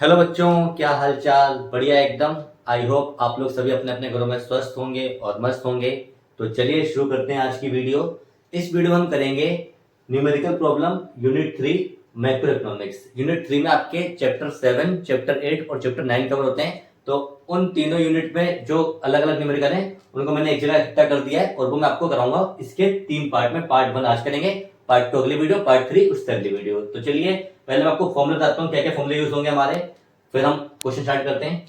Hello बच्चों, क्या हाल चाल। बढ़िया एकदम। आई होप आप लोग सभी अपने अपने घरों में स्वस्थ होंगे और मस्त होंगे। तो चलिए शुरू करते हैं आज की वीडियो। इस वीडियो में हम करेंगे numerical problem unit 3 macro economics. Unit 3 में आपके चैप्टर 7, चैप्टर 8 और चैप्टर 9 कवर होते हैं। तो उन तीनों यूनिट में जो अलग अलग न्यूमेरिकल हैं उनको मैंने एक जगह इकट्ठा कर दिया है और वो मैं आपको कराऊंगा इसके 3 पार्ट में। पार्ट 1 आज करेंगे, पार्ट 2 अगली वीडियो, पार्ट 3 उससे अगली वीडियो। तो चलिए पहले मैं आपको फॉर्मूला बताता हूँ क्या क्या फॉर्मूले यूज होंगे हमारे, फिर हम क्वेश्चन स्टार्ट करते हैं।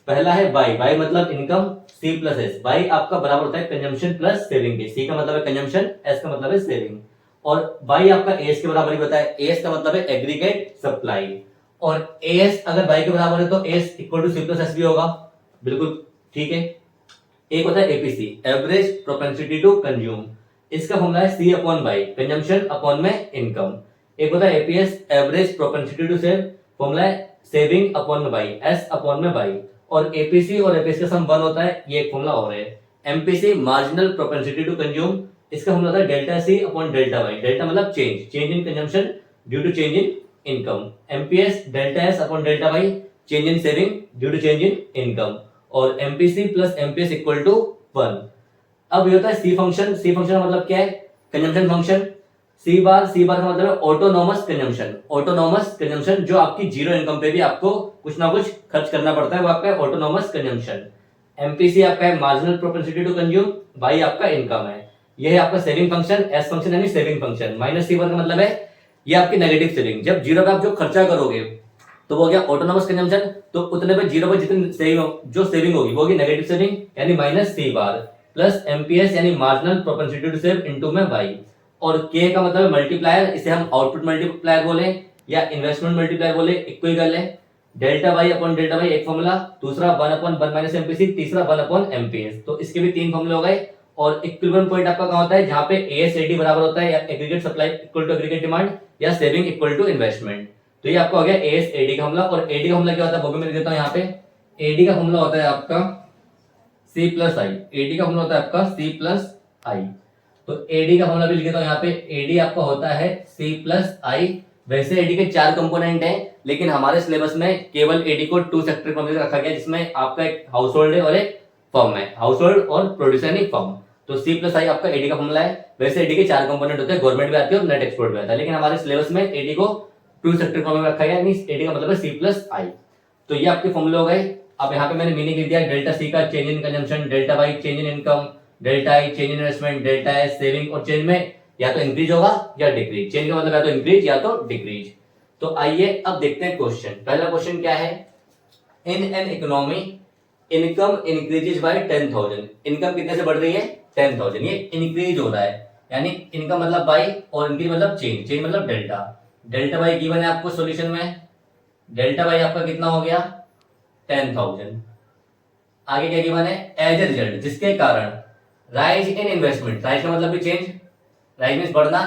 पहला है बाई। बाई मतलब income, C plus S. Y आपका बराबर होता है कंजम्पशन प्लस सेविंग के। सी का मतलब है कंजम्पशन, एस का मतलब है सेविंग। और बाई आपका एस के बराबर ही होता है। एस का मतलब है एग्रीगेट सप्लाई। और एस अगर बाई के बराबर है तो S equal to C plus S भी होगा। बिल्कुल ठीक है। एक होता है APC, average propensity to consume. इसका फॉर्मूला है C upon Y, consumption upon में इनकम। एक होता है APS, average propensity to save. Formula है सेविंग अपॉन में बाई, एस अपॉन में बाई। और एपीसी और एपीएस का सम 1 होता है, ये एक फॉर्मूला और है। MPC marginal propensity to consume. इसका फॉर्मूला होता है delta C upon delta Y. Delta मतलब change, change in consumption due to change in income. MPS delta S upon delta Y, change in saving due to change in income. और MPC plus MPS equal to 1। अब ये होता है सी function. सी function का मतलब क्या है? Consumption function. सी बार, सी bar का मतलब है ऑटोनोमस कंजम्पशन। ऑटोनोमस कंजम्पशन जो आपकी जीरो इनकम पे भी आपको कुछ ना कुछ खर्च करना पड़ता है, वो आपका ऑटोनोमस कंजम्पशन। एमपीसी आपका है marginal propensity to consume, Y आपका इनकम है। ये है आपका सेविंग फंक्शन, एस फंक्शन यानी saving function. Minus C bar का मतलब है ये आपकी नेगेटिव सेविंग। जब जीरो पे आप जो खर्चा करोगे तो वो हो गया ऑटोनोमस कंजम्पशन। तो उतने पे जीरो पे जितनी सेविंग, जो सेविंग होगी वो होगी नेगेटिव सेविंग यानी minus C bar, plus MPS यानी marginal propensity to save into में बाई। और के का मतलब है मल्टीप्लायर, इसे हम आउटपुट मल्टीप्लायर बोले या इन्वेस्टमेंट मल्टीप्लायर बोले, इक्वल ही कर ले। Delta Y upon delta Y एक फॉर्मूला, दूसरा 1 अपॉन 1 माइनस एमपीसी, तीसरा 1 अपॉन एमपीएस। तो इसके भी 3 फॉर्मूले हो गए। और इक्विलिब्रियम पॉइंट आपका कहां होता है? जहां पे एएसएडी बराबर होता है या aggregate supply equal to aggregate demand या सेविंग इक्वल टू इन्वेस्टमेंट। तो ये आपका हो गया एएसएडी का फॉर्मूला। और एडी का फॉर्मूला क्या होता है वो भी मैं देता हूं यहाँ पे। एडी का फॉर्मूला होता है आपका सी प्लस आई। एडी का फॉर्मूला होता है आपका सी प्लस आई। तो एडी का फॉर्मूला भी लिख देता हूं यहाँ पे। एडी आपका होता है सी प्लस आई। वैसे एडी के 4 कंपोनेंट हैं, लेकिन हमारे सिलेबस में केवल एडी को 2 सेक्टर में रखा गया, जिसमें आपका एक हाउस होल्ड है और एक फर्म है। हाउस होल्ड और प्रोड्यूसर यानी फर्म। तो सी प्लस आई आपका एडी का फॉर्मूला है। वैसे एडी के 4 कंपोनेंट होते हैं, गवर्नमेंट भी आती है और नेट एक्सपोर्ट भी आता है, लेकिन हमारे सिलेबस में एडी को 2 सेक्टर फॉर्म में रखा गया, यानी एडी का मतलब है सी प्लस आई। तो ये आपके फॉर्मूले हो गए। अब यहाँ पे मैंने मीनिंग लिख दिया, डेल्टा सी का change in consumption, delta Y change in income, delta I change in investment, delta S saving. और चेंज में या तो इंक्रीज होगा या डिक्रीज। चेंज का मतलब या तो इंक्रीज या तो डिक्रीज। तो आइए अब देखते हैं क्वेश्चन। पहला क्वेश्चन क्या है? In an economy income increases by 10,000। Income कितने से बढ़ रही है? 10,000। ये इंक्रीज हो रहा है, यानी इनकम मतलब बाई और इंक्रीज मतलब चेंज। चेंज मतलब डेल्टा। डेल्टा बाई गिवन है आपको सॉल्यूशन में। डेल्टा बाई आपका कितना हो गया? 10,000। आगे क्या गिवन है? एज ए रिजल्ट, जिसके कारण राइज इन इन्वेस्टमेंट। राइज का मतलब भी चेंज, राइज मींस बढ़ना।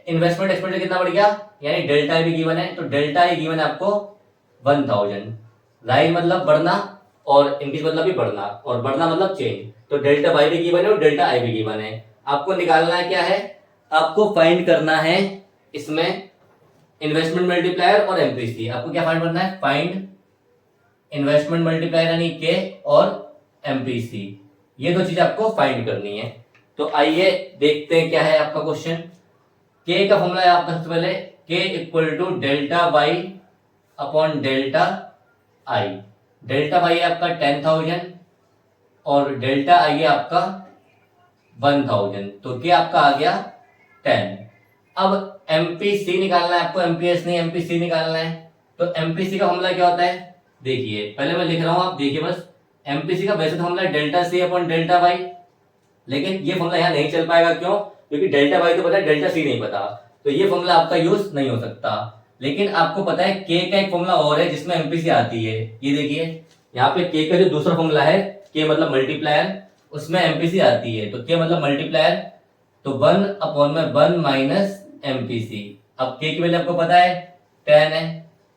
इन्वेस्टमेंट एक्सपेंडिचर कितना बढ़ गया, यानी डेल्टा आई भी गिवन है। तो डेल्टा आई गिवन है आपको 1000। राइज मतलब बढ़ना और इंक्रीज मतलब भी बढ़ना, और बढ़ना मतलब चेंज। तो डेल्टा वाई भी गिवन है और डेल्टा आई भी गिवन है। आपको निकालना है क्या है? आपको फाइंड करना है इसमें इन्वेस्टमेंट मल्टीप्लायर और एमपीसी। आपको क्या फाइंड करना है? फाइंड इन्वेस्टमेंट मल्टीप्लायर यानी के और एमपीसी। ये दो चीज आपको फाइंड करनी है। तो आइए देखते हैं क्या है आपका क्वेश्चन। के का फॉर्मूला है आपका सबसे पहले K equal to delta Y upon delta I. Delta Y है आपका 10,000 और डेल्टा आई है आपका 1000। तो क्या आपका आ गया 10। अब एमपीसी निकालना है आपको, एमपीएस नहीं, एमपीसी निकालना है। तो एमपीसी का फॉर्मूला क्या होता है? देखिए पहले मैं लिख रहा हूं, आप देखिए बस। एमपीसी का वैसे तो formula delta C upon delta Y, लेकिन ये फॉर्मूला यहाँ नहीं चल पाएगा। क्यों? क्योंकि डेल्टा वाई तो पता है, डेल्टा सी नहीं पता। तो ये फॉर्मूला आपका यूज नहीं हो सकता। लेकिन आपको पता है के का एक फॉर्मूला और है जिसमें एमपीसी आती है। ये देखिए यहाँ पे के का जो दूसरा फॉर्मूला है, के मतलब मल्टीप्लायर, उसमें एमपीसी आती है। तो के मतलब मल्टीप्लायर, तो 1 अपॉन में 1 माइनस एमपीसी। अब के की वैल्यू आपको पता है 10 है।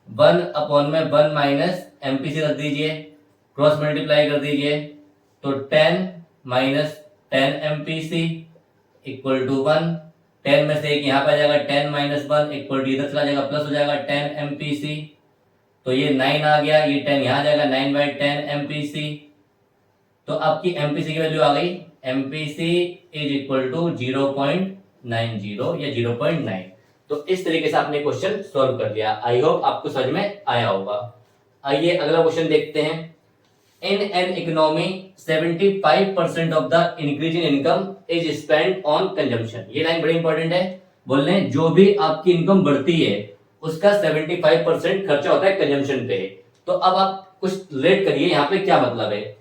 1 अपॉन में 1 माइनस एमपीसी रख दीजिए, क्रॉस मल्टीप्लाई कर दीजिए। तो 10 माइनस 10 एमपीसी इक्वल टू 1। 10 में से एक यहाँ पे आ जाएगा, 10 माइनस 1 इक्वल टू इधर चला जाएगा, प्लस हो जाएगा 10 एमपीसी। तो ये 9 आ गया, ये 10 यहाँ आ जाएगा, 9/10 MPC। तो आपकी MPC की वैल्यू आ गई, MPC इज इक्वल टू 0.90 या 0.9। तो इस तरीके से आपने क्वेश्चन सॉल्व कर लिया। आई होप आपको समझ में आया होगा। आइए अगला क्वेश्चन देखते हैं। In an economy, 75% of the increase in income is spent on consumption। ये लाइन बड़ी इंपॉर्टेंट है। बोल रहे हैं जो भी आपकी इनकम बढ़ती है उसका 75% खर्चा होता है कंजम्पशन पे। तो अब आप कुछ रिलेट करिए, यहाँ पे क्या मतलब है।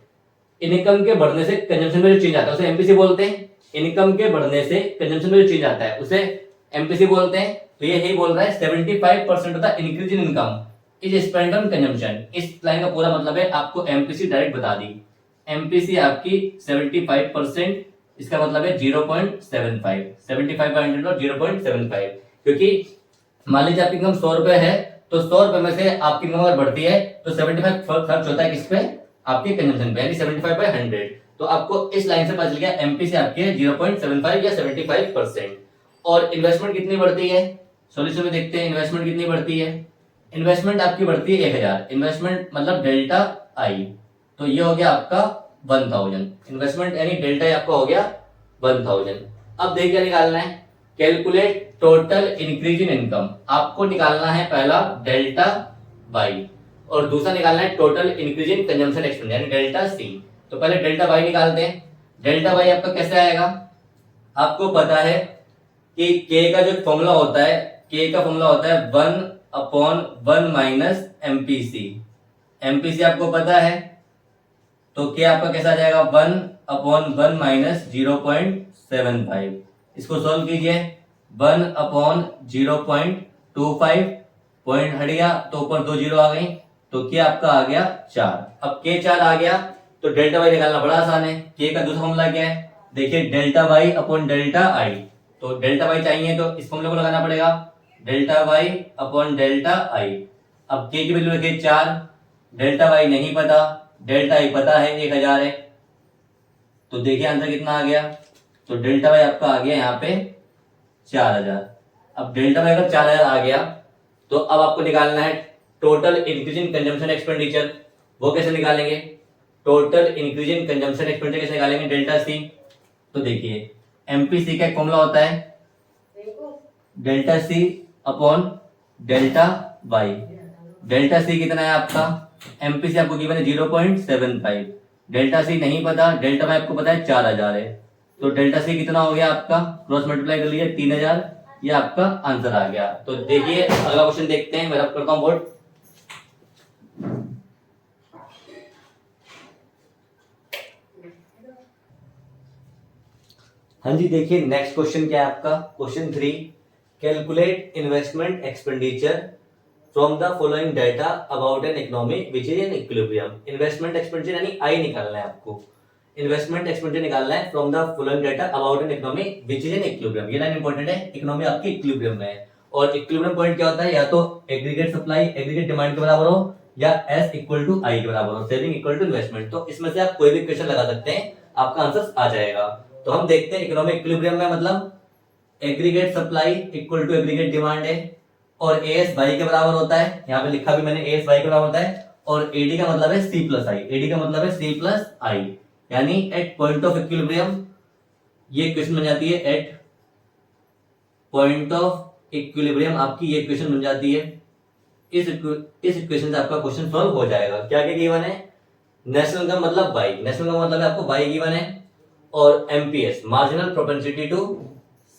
इनकम के बढ़ने से कंजम्पशन में जो चेंज आता है उसे एमपीसी बोलते हैं। इनकम के बढ़ने से कंजम्पशन में जो चेंज आता है उसे एमपीसी बोलते हैं। तो ये यही बोल रहा है 75% of the increase in income is spend on consumption. इस लाइन का पूरा मतलब है, आपको एमपीसी डायरेक्ट बता दी। एमपीसी आपकी 75%, इसका मतलब है 0.75, 75 और 0.75। क्योंकि मान लीजिए आपकी इनकम 100 रुपए है, तो 100 रुपए में से आपकी इनकम अगर बढ़ती है तो 75 खर्च होता है किस पे, आपके कंजम्पशन पे, यानी 75/100। तो आपको इस लाइन से पता चल गया एमपीसी आपकी है 0.75 या 75%। और इन्वेस्टमेंट कितनी बढ़ती है, सॉल्यूशन में देखते हैं इन्वेस्टमेंट कितनी बढ़ती है। इन्वेस्टमेंट आपकी बढ़ती है 1000, इन्वेस्टमेंट मतलब डेल्टा आई, तो ये हो गया आपका 1000। इन्वेस्टमेंट यानी डेल्टा आई आपका हो गया 1000। अब देखिए निकालना है, calculate total increase in income. आपको निकालना है पहला डेल्टा वाई और दूसरा निकालना है total increase in consumption expense यानी डेल्टा सी। तो पहले डेल्टा वाई निकालते हैं। डेल्टा वाई आपका कैसे आएगा, आपको पता है कि के का जो फॉर्मूला होता है, के का फॉर्मूला होता है 1/1 माइनस एमपीसी। एमपीसी आपको पता है, तो के आपका कैसा आ जाएगा 1/1 माइनस 0.75। इसको सॉल्व कीजिए, 1/0.25, पॉइंट हट गया तो ऊपर 2 जीरो आ गई, तो के आपका आ गया 4। अब के 4 आ गया तो डेल्टा वाई निकालना बड़ा आसान है। के का दूसरा फॉर्मूला क्या है, देखिए delta Y upon delta I. तो डेल्टा वाई चाहिए तो इस फॉर्मूले को लगाना पड़ेगा, delta Y upon delta I. अब के की वैल्यू रखिए 4, डेल्टा वाई नहीं पता, डेल्टा आई पता है 1000 है। तो देखिए आंसर कितना आ गया, तो डेल्टा वाई आपका आ गया यहाँ पे 4000। अब डेल्टा वाई अगर 4000 आ गया तो अब आपको निकालना है total increase in consumption expenditure. वो कैसे निकालेंगे, total increase in consumption expenditure कैसे निकालेंगे, डेल्टा सी। तो देखिए एमपीसी का फॉर्मूला होता है delta C upon delta Y. Delta C कितना है आपका, एमपीसी आपको गिवन है 0.75, डेल्टा सी नहीं पता, डेल्टा वाई आपको पता है 4000 है। तो डेल्टा सी कितना हो गया आपका, क्रॉस मल्टीप्लाई कर लीजिए 3000, ये आपका आंसर आ गया। तो देखिए अगला क्वेश्चन देखते हैं, मैं रब करता हूं बोर्ड। हाँ जी देखिए नेक्स्ट क्वेश्चन क्या है आपका, question 3, calculate investment expenditure from the following data about an economy which is in equilibrium. Investment expenditure यानी आई निकालना है आपको, इन्वेस्टमेंट एक्सपेंडिचर निकालना है from the following data about an economy which is in equilibrium. ये लाइन इंपॉर्टेंट है, economy आपकी equilibrium में है। और इक्विलिब्रियम पॉइंट क्या होता है, या तो एग्रीगेट सप्लाई एग्रीगेट डिमांड के बराबर हो या एस इक्वल टू आई के बराबर हो, सेविंग इक्वल टू इन्वेस्टमेंट। तो इसमें से आप कोई भी इक्वेशन लगा सकते हैं, आपका आंसर आ जाएगा। तो हम देखते हैं इकोनॉमिक इक्विलिब्रियम में मतलब aggregate supply equal to aggregate demand है और एएस वाई के बराबर होता है, यहाँ पे लिखा भी मैंने एएस वाई के बराबर होता है। और एडी का मतलब है सी प्लस आई, एडी का मतलब है सी प्लस आई, यानी एट पॉइंट ऑफ इक्विलिब्रियम ये इक्वेशन बन जाती है, एट पॉइंट ऑफ इक्विलिब्रियम आपकी ये इक्वेशन बन जाती है। इस इक्वेशन से आपका क्वेश्चन सॉल्व हो जाएगा। क्या क्या गिवन है, नेशनल इनकम मतलब वाई, नेशनल इनकम मतलब है आपको वाई गिवन है, और MPS marginal propensity to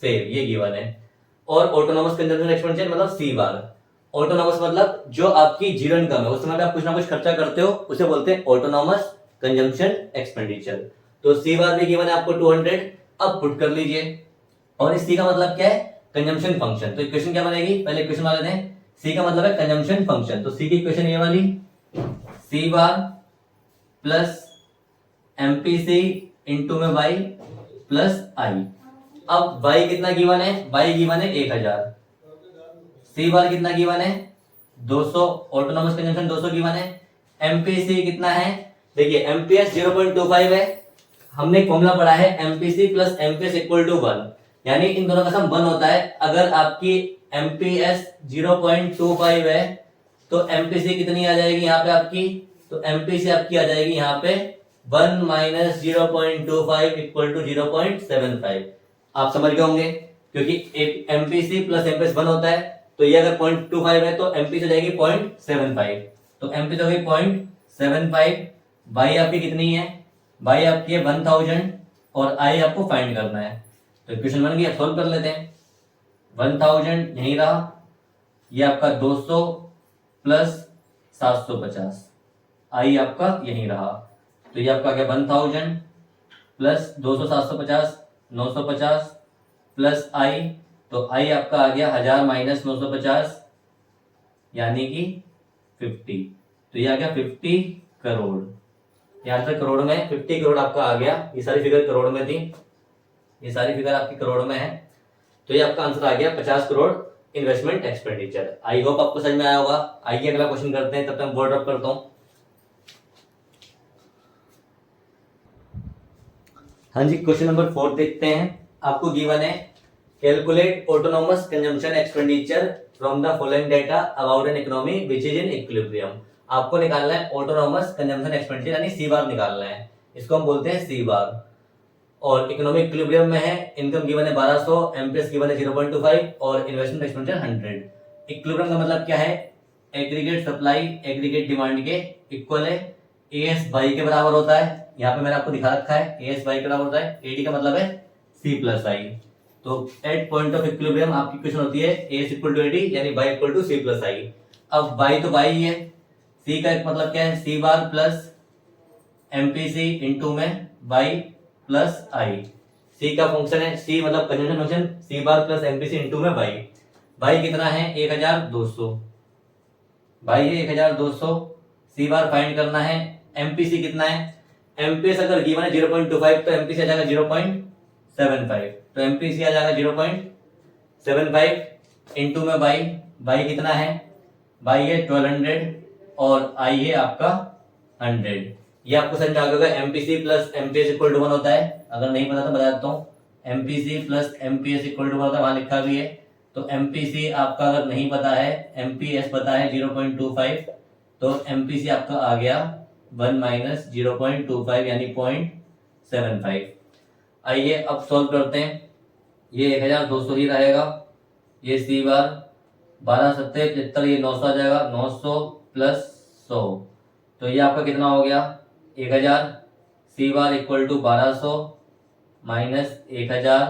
save ये गिवन है, और ऑटोनोमस कंजम्पशन एक्सपेंडिचर मतलब सी बार। ऑटोनोमस मतलब जो आपकी जीरो इनकम है उस समय पे आप कुछ ना कुछ खर्चा करते हो, उसे बोलते हैं ऑटोनोमस कंजम्पशन एक्सपेंडिचर। तो सी बार भी गिवन है आपको 200, अब पुट कर लीजिए। और इस सी का मतलब क्या है, कंजम्पशन फंक्शन। तो इक्वेशन क्या बनेगी, पहले इक्वेशन वाले दें, सी का मतलब है कंजम्पशन फंक्शन। तो सी की इक्वेशन ये वाली, सी बार प्लस एमपीसी इंटू में वाई प्लस आई। अब वाई कितना गिवन है, वाई गिवन है 1000, सी बार कितना गिवन है 200, ऑटोनोमस कंजम्पशन 200 गिवन है, एमपीसी कितना है, देखिए एमपीएस 0.25 है, हमने फॉर्मूला पढ़ा है MPC plus MPS equal to 1, यानी इन दोनों का सम 1 होता है। अगर आपकी एमपीएस 0.25 है तो एमपीसी कितनी आ जाएगी यहाँ पे आपकी, तो एमपीसी आपकी आ जाएगी यहाँ पे 1 माइनस 0.25 इक्वल टू 0.75। आप समझ गए होंगे, क्योंकि एक एमपीसी प्लस एमपीएस 1 होता है, तो ये अगर 0.25 है तो एमपीसी हो जाएगी 0.75, तो एमपीसी हो गई 0.75। बाई आपकी कितनी है, बाई आपकी है 1000 और आई आपको फाइंड करना है, तो इक्वेशन बन गई, सोल्व कर लेते हैं। 1000 यही रहा, ये आपका 200 प्लस 750, आई आपका यही रहा, तो ये आपका क्या 1000 प्लस 200 750 950 प्लस आई, तो आई आपका आ गया 1000 माइनस 950 यानी कि 50, तो ये आ गया 50 करोड़। यहाँ तक करोड़ में 50 करोड़ आपका आ गया, ये सारी फिगर करोड़ में थी, ये सारी फिगर आपकी करोड़ में है, तो ये आपका आंसर आ गया 50 crore investment expenditure. I hope आपको समझ में आया होगा। आइए अगला क्वेश्चन करते हैं, तब तक बोर्ड ड्रॉप करता हूं। हाँ जी, क्वेश्चन नंबर 4 देखते हैं। आपको गिवन है calculate autonomous consumption expenditure from the following data about an economy which is in equilibrium. आपको निकालना है ऑटोनोमस कंजम्पशन एक्सपेंडिचर यानी सी बार निकालना है, इसको हम बोलते हैं सी बार, और इकोनॉमिक इक्विलिब्रियम में है, इनकम गिवन है 1200, एमपीएस गिवन है 0.25 और इन्वेस्टमेंट एक्सपेंडिचर 100। इक्विलिब्रियम का मतलब क्या है, एग्रीगेट सप्लाई एग्रीगेट डिमांड के इक्वल है, एएस बाई के बराबर होता है, यहाँ पे मैंने आपको दिखा रखा है एएस बाई के बराबर होता है, एडी का मतलब है सी प्लस आई। तो एट पॉइंट ऑफ इक्विलिब्रियम आपकी इक्वेशन होती है एएस इक्वल टू एडी यानी Y equal to C plus I. अब बाई तो बाई है, सी का मतलब क्या है, सी बार प्लस एमपीसी इनटू में बाई प्लस आई। सी का फंक्शन है, सी मतलब consumption function, C bar plus MPC into में बाई। बाई कितना है 1200, बाई है 1200, सी बार फाइंड करना है, एमपीसी कितना है, एमपीएस अगर गिवन है 0.25 तो एमपीसी आ जाएगा 0.75, तो एमपीसी आ जाएगा 0.75 इनटू में बाई, बाई कितना है, बाई है 1200 और आई है आपका 100। ये आपको समझ में आ गया, MPC plus MPS equal to 1 होता है, अगर नहीं पता तो बता देता हूँ, MPC plus MPS equal to 1 होता है, वहां लिखा भी है। तो एमपीसी आपका अगर नहीं पता है, एमपीएस पता है 0.25, तो एमपीसी आपका आ गया 1 माइनस 0.25 यानी 0.75। आइए अब सॉल्व करते हैं, ये 1200 ही रहेगा, ये सी बार 12 सत्ते 75, ये 900 आ जाएगा, 900 प्लस 100, तो ये आपका कितना हो गया 1000, सी बार इक्वल टू 1200 माइनस 1000,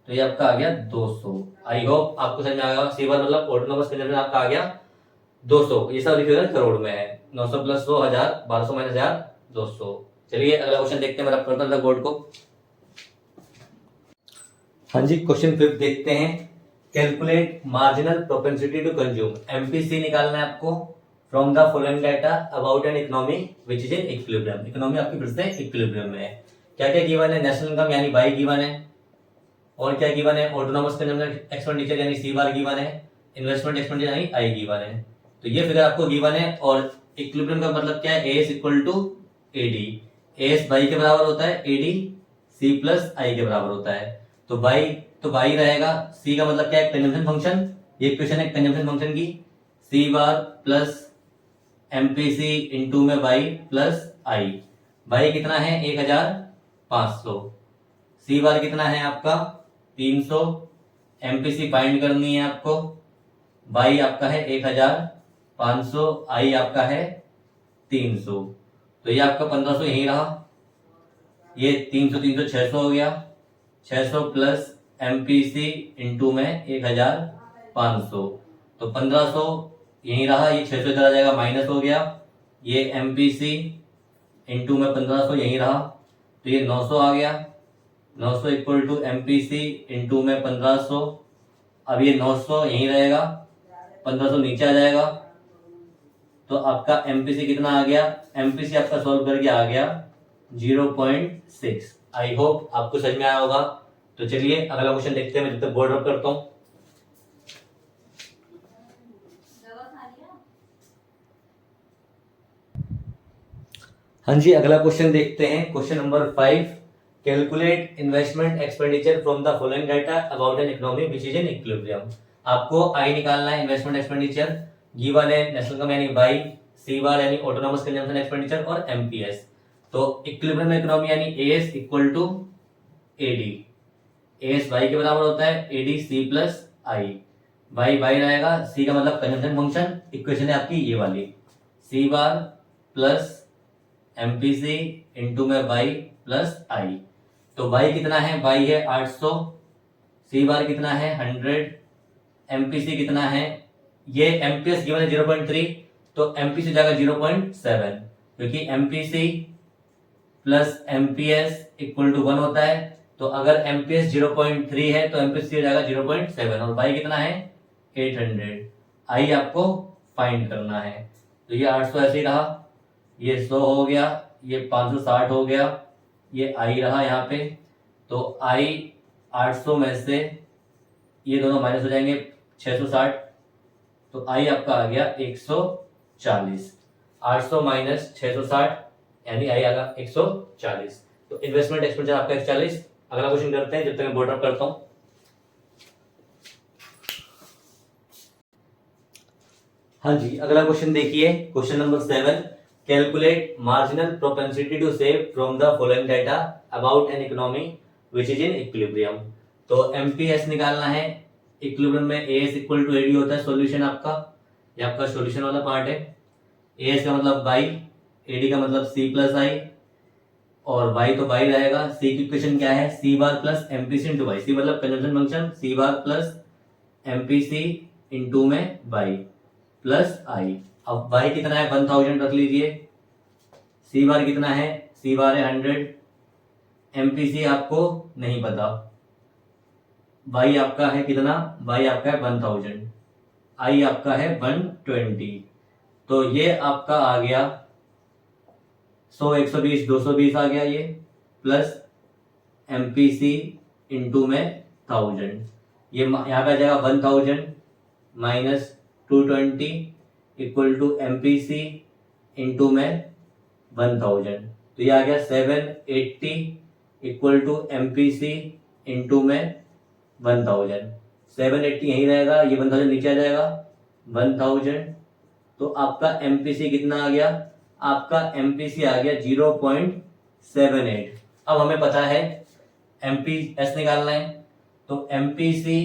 तो ये आपका आ गया 200। आई होप आपको समझ में आ गया, सी बार मतलब ऑटोनोमस कंजम्पशन आपका आ गया 200, ये सब फिगर करोड़ में है, 900 प्लस 100 1000, 1200 माइनस 1000 200। चलिए अगला क्वेश्चन देखते हैं, मेरा करता था बोर्ड को। हाँ जी, क्वेश्चन 5 देखते हैं, calculate marginal propensity to consume, MPC निकालना है आपको from the following data about an economy which is in equilibrium. Economy आपकी फिर से इक्विलिब्रियम में है, क्या क्या गिवन है, नेशनल इनकम यानी बाई गिवन है, और क्या गिवन है, ऑटोनोमस कंजम्पशन एक्सपेंडिचर यानी सी बार गिवन है, इन्वेस्टमेंट एक्सपेंडिचर यानी आई गिवन है, तो ये फिगर आपको गिवन है। और इक्विलिब्रियम का मतलब क्या है, AS equal to AD, AS Y के बराबर होता है, एडी सी प्लस आई के बराबर होता है, तो बाई रहेगा, सी का मतलब क्या है कंजम्पशन फंक्शन, ये इक्वेशन है कंजम्पशन फंक्शन की, सी बार प्लस एमपीसी इनटू में बाई प्लस आई। बाई कितना है 1500, सी बार कितना है आपका 300, एमपीसी फाइंड करनी है आपको, बाई आपका है 1500, आई आपका है 300, तो ये आपका 1500 यही रहा, ये 300 300 600 हो गया, 600 प्लस एमपीसी इनटू में 1500, तो 1500 यही रहा, ये 600 इधर आ जाएगा माइनस हो गया, ये एमपीसी इनटू में 1500 यही रहा, तो ये 900 आ गया, 900 इक्वल टू एमपीसी इनटू में 1500, अब ये 900 यही रहेगा, 1500 नीचे आ जाएगा, तो आपका एमपीसी कितना आ गया, एमपीसी आपका सॉल्व करके आ गया 0.6। आई होप आपको समझ में आया होगा। तो चलिए अगला क्वेश्चन देखते हैं, मैं जब तक बोर्ड ड्रॉप करता हूं। हाँ जी, अगला क्वेश्चन देखते हैं, question number 5, calculate investment expenditure from the following data about an economy which is in equilibrium. आपको आई निकालना है इन्वेस्टमेंट एक्सपेंडिचर गिवन है नेशनल इनकम यानी वाई, सी बार यानी ऑटोनॉमस कंजम्पशन एक्सपेंडिचर और एमपीएस। तो इक्विलिब्रियम इकोनॉमी यानी AS equal to AD, AS Y के बराबर होता है, AD C plus I, Y Y रहेगा, सी का मतलब कंजम्पशन फंक्शन, इक्वेशन है आपकी ये वाली, सी बार प्लस एमपीसी इंटू में वाई प्लस आई। तो वाई कितना है, वाई है 800, सी बार कितना है 100, एमपीसी कितना है, ये एमपीएस गिवन है 0.3, तो एमपीसी जाएगा 0.7, क्योंकि MPC plus MPS equal to 1 होता है। तो अगर एमपीएस 0.3 है तो एमपीसी हो जाएगा 0.7, और वाई कितना है 800, आई आपको फाइंड करना है। तो ये 800 ऐसे ही रहा, ये 100 हो गया, ये 560 हो गया, ये आई रहा यहाँ पे। तो आई 800 में से ये दोनों माइनस हो जाएंगे 660, तो आई आपका आ गया 140, 800 माइनस 660 यानी आई आएगा 140। तो इन्वेस्टमेंट एक्सपेंडिचर आपका 140। अगला क्वेश्चन करते हैं जब तक मैं बोर्ड अप करता हूं। हाँ जी, अगला क्वेश्चन देखिए, question number 7, calculate marginal propensity to save from the following data about an economy which is in equilibrium. तो एमपीएस निकालना है, इक्विलिब्रियम में एएस इक्वल टू एडी होता है, सॉल्यूशन आपका, ये आपका सॉल्यूशन वाला पार्ट है। एएस का मतलब वाई, एडी का मतलब सी प्लस आई, और वाई तो वाई रहेगा। सी की इक्वेशन क्या है, सी bar plus MPC into Y, सी मतलब consumption function, C bar plus MPC into में वाई प्लस आई। अब वाई कितना है 1000 रख लीजिए, सी बार कितना है, सी बार है 100, एमपीसी आपको नहीं पता, वाई आपका है कितना, वाई आपका है 1000, आई आपका है 120। तो ये आपका आ गया 100, 120, 220 आ गया ये, प्लस एमपीसी इंटू में 1000, ये यहाँ पे आ जाएगा 1000 minus 220 equal to MPC into में 1000, तो ये आ गया 780 इक्वल टू एमपीसी इंटू में 1000, 780 यही रहेगा, ये 1000 नीचे आ जाएगा 1000। तो आपका एमपीसी कितना आ गया, आपका एमपीसी आ गया 0.78। अब हमें पता है एमपीएस निकालना है, तो MPC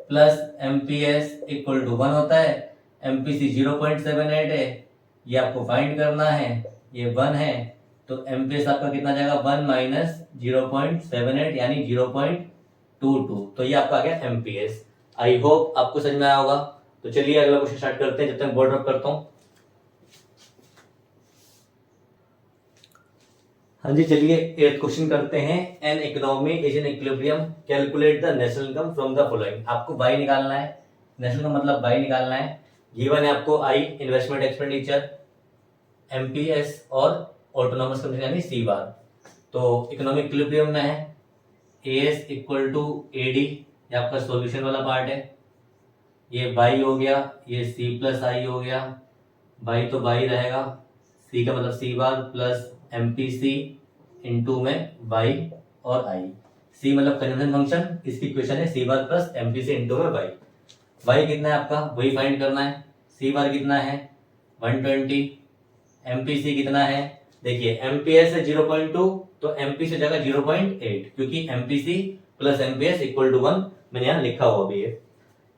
plus MPS equal to 1 होता है, एमपीसी 0.78 है, ये आपको फाइंड करना है, ये 1 है, तो एमपीएस आपका कितना जाएगा 1 माइनस 0.78 यानी 0.22। तो ये आपका आ गया एमपीएस। आई होप आपको समझ में आया होगा। तो चलिए अगला क्वेश्चन स्टार्ट करते हैं, जब तक बोर्ड ड्रॉप करता हूं। हाँ जी, चलिए 8th क्वेश्चन करते हैं। An economy is in equilibrium, calculate the national income from the following. आपको वाई निकालना है, नेशनल का मतलब वाई निकालना है। गिवन है आपको आई इन्वेस्टमेंट एक्सपेंडिचर, एमपीएस और ऑटोनॉमस कंपनी यानी सी बार। तो इकोनॉमिक इक्विलिब्रियम में है, एएस इक्वल टू एडी, ये आपका सॉल्यूशन वाला पार्ट है, ये वाई हो गया, ये सी प्लस आई हो गया, वाई तो वाई रहेगा, सी का मतलब सी बार प्लस एमपीसी इंटू में वाई और आई, सी मतलब कंजम्पशन फंक्शन, इसकी इक्वेशन है सी बार प्लस एमपीसी इंटू में वाई। वाई कितना है आपका वही फाइंड करना है, सी बार कितना है 120, एमपीसी कितना है, देखिए एमपीएस है 0.2, तो एमपीसी हो जाएगा 0.8, क्योंकि MPC plus MPS equal to 1 मैंने यहाँ लिखा हुआ भी है।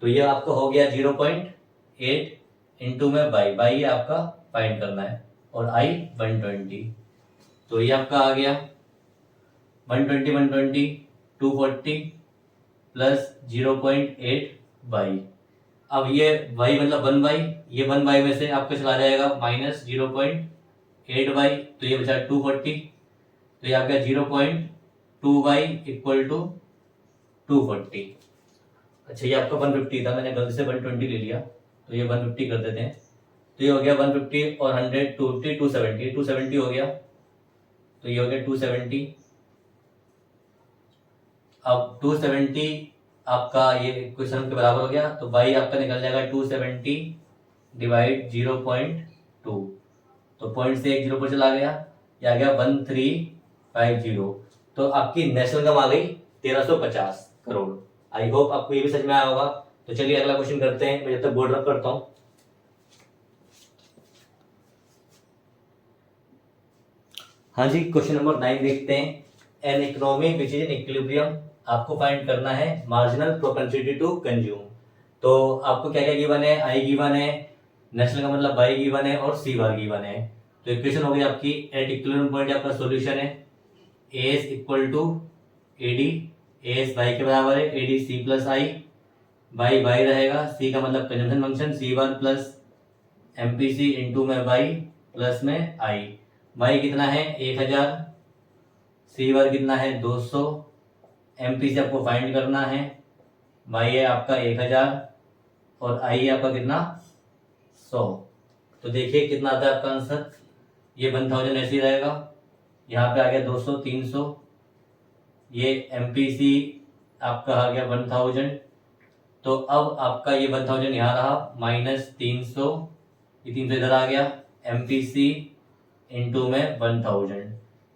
तो ये आपका हो गया 0.8 इंटू में वाई, वाई आपका फाइंड करना है, और आई 120। तो ये आपका आ गया 120 120 240 प्लस 0.8 वाई। अब ये वाई मतलब 1 वाई, ये 1 वाई में से आपका चला जाएगा माइनस 0.8 वाई, तो ये बचा 240, तो ये आ गया 0.2 वाई इक्वल टू 240। अच्छा, ये आपका 150 था, मैंने गलती से 120 ले लिया, तो ये 150 कर देते हैं। तो ये हो गया 150 और 100 250 270, 270 हो गया, तो ये हो गया 270। अब 270 आपका ये क्वेश्चन के बराबर हो गया, तो वाई आपका निकल जाएगा 270 डिवाइड 0.2, तो पॉइंट से एक 0 पर चला गया, ये आ गया 1350। तो आपकी नेशनल इनकम आ गई 1350 करोड़। आई होप आपको ये भी समझ में आया होगा। तो चलिए अगला क्वेश्चन करते हैं, मैं जब तक बोर्ड रब करता हूँ। हाँ जी, क्वेश्चन नंबर 9 देखते हैं। N economy which is in equilibrium, आपको फाइंड करना है मार्जिनल प्रोपेंसिटी टू कंज्यूम। तो आपको क्या क्या गिवन है, आई गिवन है, नेशनल का मतलब वाई गिवन है और सी बार गिवन है। तो इक्वेशन हो गई आपकी एट इक्विलिब्रियम पॉइंट, आपका सॉल्यूशन है A S equal to A D, A S Y के बराबर है, A D C plus I, Y Y रहेगा, सी का मतलब consumption function C bar plus MPC into में वाई प्लस में आई। वाई कितना है 1000, सी बार कितना है 200, एमपीसी आपको फाइंड करना है, वाई है आपका 1000 और आई है आपका कितना 100। तो देखिए कितना आता है आपका आंसर, ये 1000 ऐसे ही रहेगा, यहाँ पे आ गया 200 300, ये एमपीसी आपका आ गया 1000। तो अब आपका ये 1000 यहाँ रहा माइनस 300, ये 300 इधर आ गया, एमपीसी इंटू में 1000,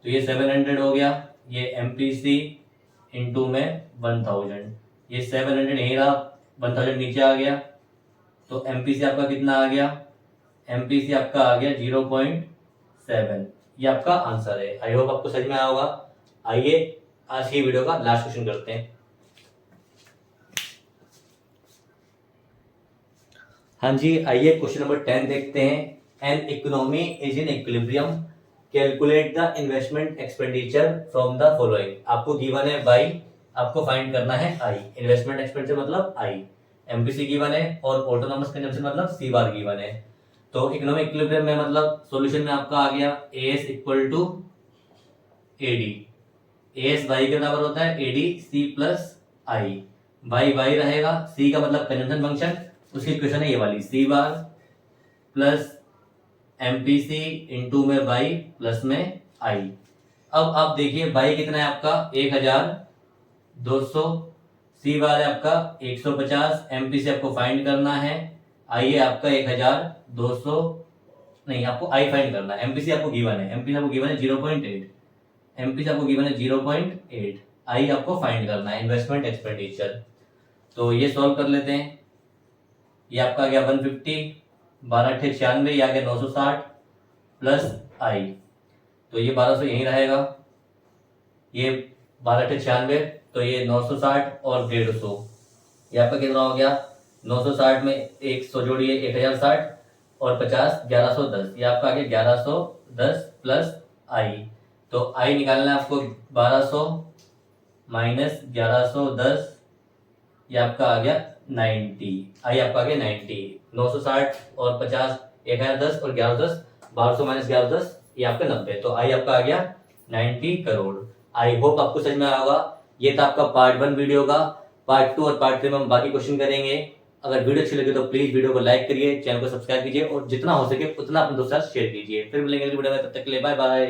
तो ये 700 हो गया, ये एमपीसी इंटू में 1000, ये 700 यहीं रहा, 1000 नीचे आ गया, तो एमपीसी आपका कितना आ गया, एमपीसी आपका आ गया 0.7। ये आपका आंसर है। आई होप आपको समझ में आया होगा। आइए आज की वीडियो का लास्ट क्वेश्चन करते हैं। हाँ जी, आइए क्वेश्चन नंबर 10 देखते हैं। An economy is in equilibrium, calculate the investment expenditure from the following. आपको गिवन है वाई, आपको फाइंड करना है आई। इन्वेस्टमेंट एक्सपेंडिचर मतलब आई, एमपीसी गिवन है और ऑटोनॉमस कंजम्पशन मतलब सी बार गिवन है। तो इकोनॉमिक इक्विलिब्रियम में मतलब सॉल्यूशन में आपका आ गया A S equal to A D, A S Y के बराबर होता है A D C plus I, Y Y रहेगा, सी का मतलब कंजम्पशन फंक्शन, उसकी इक्वेशन है ये वाली सी बार प्लस एमपीसी इंटू में वाई प्लस में आई। अब आप देखिए वाई कितना है आपका 1000, 200, सी बार है आपका 150, एमपीसी आपको फाइंड करना है, आई है आपका 1000, 200 नहीं, आपको आई फाइंड करना है, एमपीसी आपको गिवन है, एमपीसी आपको गिवन है 0.8, एमपीसी आपको गिवन है 0.8, आई आपको फाइंड करना है इन्वेस्टमेंट एक्सपेंडिचर। तो ये सॉल्व कर लेते हैं। ये आपका आ गया 150, 12 × 96, ये आ गया 960 प्लस आई, तो ये 1200 यहीं रहेगा, ये 12 × 96 तो ये 960 और 150, ये आपका कितना हो गया 960 में 100 जोड़िए 1060 और 50 1110, ये आपका आ गया 1110 प्लस आई। तो आई निकालना है आपको 1200 माइनस 1110, ये आपका आ गया 90, आई आपका आ गया 90, 960 और 50 1010 और 1110, 1200 माइनस 1110, ये आपका 90, तो आई आपका आ गया 90 करोड़। आई होप आपको समझ में आया होगा। ये था आपका पार्ट 1 वीडियो का। पार्ट 2 और पार्ट 3 में हम बाकी क्वेश्चन करेंगे। अगर वीडियो अच्छी लगे तो प्लीज वीडियो को लाइक करिए, चैनल को सब्सक्राइब कीजिए और जितना हो सके उतना अपने दोस्तों के साथ शेयर कीजिए। फिर मिलेंगे अगली वीडियो में, तब तक के लिए बाय बाय।